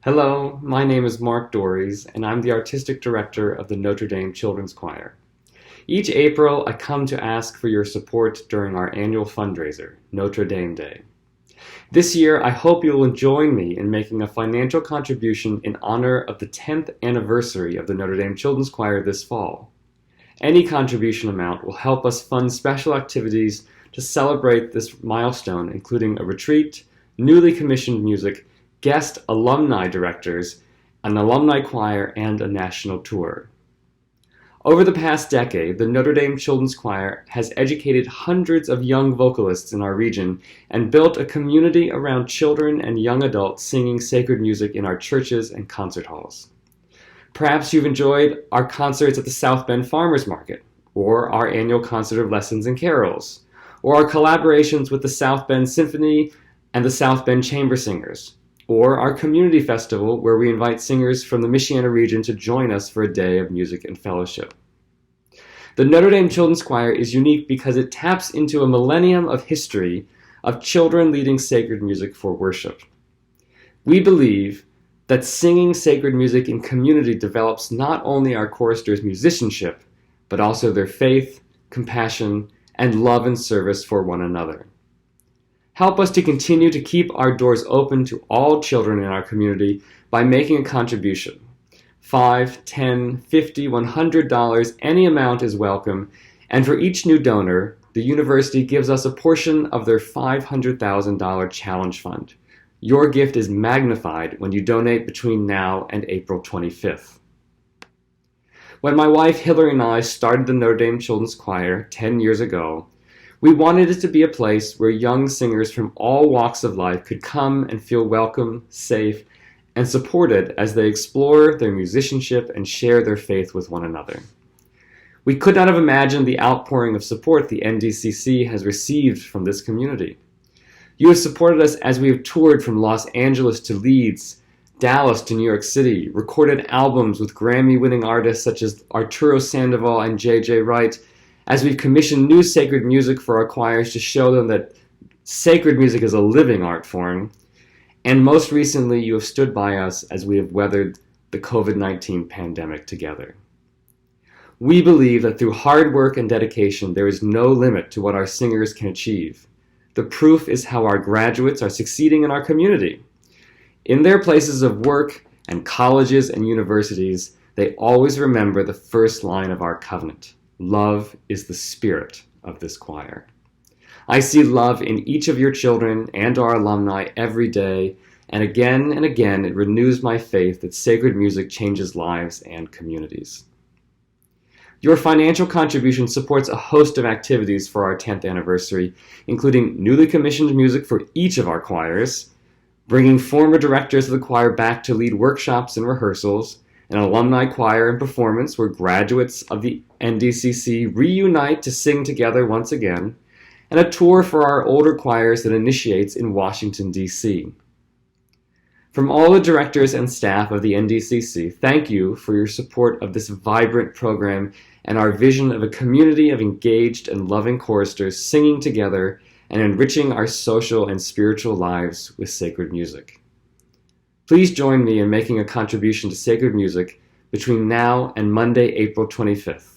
Hello, my name is Mark Doerries, and I'm the Artistic Director of the Notre Dame Children's Choir. Each April, I come to ask for your support during our annual fundraiser, Notre Dame Day. This year, I hope you will join me in making a financial contribution in honor of the 10th anniversary of the Notre Dame Children's Choir this fall. Any contribution amount will help us fund special activities to celebrate this milestone, including a retreat, newly commissioned music, guest alumni directors, an alumni choir, and a national tour. Over the past decade, the Notre Dame Children's Choir has educated hundreds of young vocalists in our region and built a community around children and young adults singing sacred music in our churches and concert halls. Perhaps you've enjoyed our concerts at the South Bend Farmers Market, or our annual concert of lessons and carols, or our collaborations with the South Bend Symphony and the South Bend Chamber Singers, or our community festival where we invite singers from the Michiana region to join us for a day of music and fellowship. The Notre Dame Children's Choir is unique because it taps into a millennium of history of children leading sacred music for worship. We believe that singing sacred music in community develops not only our choristers' musicianship, but also their faith, compassion, and love and service for one another. Help us to continue to keep our doors open to all children in our community by making a contribution. $5, $10, $50, $100, any amount is welcome, and for each new donor, the university gives us a portion of their $500,000 challenge fund. Your gift is magnified when you donate between now and April 25th. When my wife Hillary and I started the Notre Dame Children's Choir 10 years ago, we wanted it to be a place where young singers from all walks of life could come and feel welcome, safe, and supported as they explore their musicianship and share their faith with one another. We could not have imagined the outpouring of support the NDCC has received from this community. You have supported us as we have toured from Los Angeles to Leeds, Dallas to New York City, recorded albums with Grammy-winning artists such as Arturo Sandoval and J.J. Wright, as we've commissioned new sacred music for our choirs to show them that sacred music is a living art form. And most recently, you have stood by us as we have weathered the COVID-19 pandemic together. We believe that through hard work and dedication, there is no limit to what our singers can achieve. The proof is how our graduates are succeeding in our community. In their places of work and colleges and universities, they always remember the first line of our covenant. Love is the spirit of this choir. I see love in each of your children and our alumni every day, and again it renews my faith that sacred music changes lives and communities. Your financial contribution supports a host of activities for our 10th anniversary, including newly commissioned music for each of our choirs, bringing former directors of the choir back to lead workshops and rehearsals, an alumni choir and performance where graduates of the NDCC reunite to sing together once again, and a tour for our older choirs that initiates in Washington, D.C. From all the directors and staff of the NDCC, thank you for your support of this vibrant program and our vision of a community of engaged and loving choristers singing together and enriching our social and spiritual lives with sacred music. Please join me in making a contribution to sacred music between now and Monday, April 25th.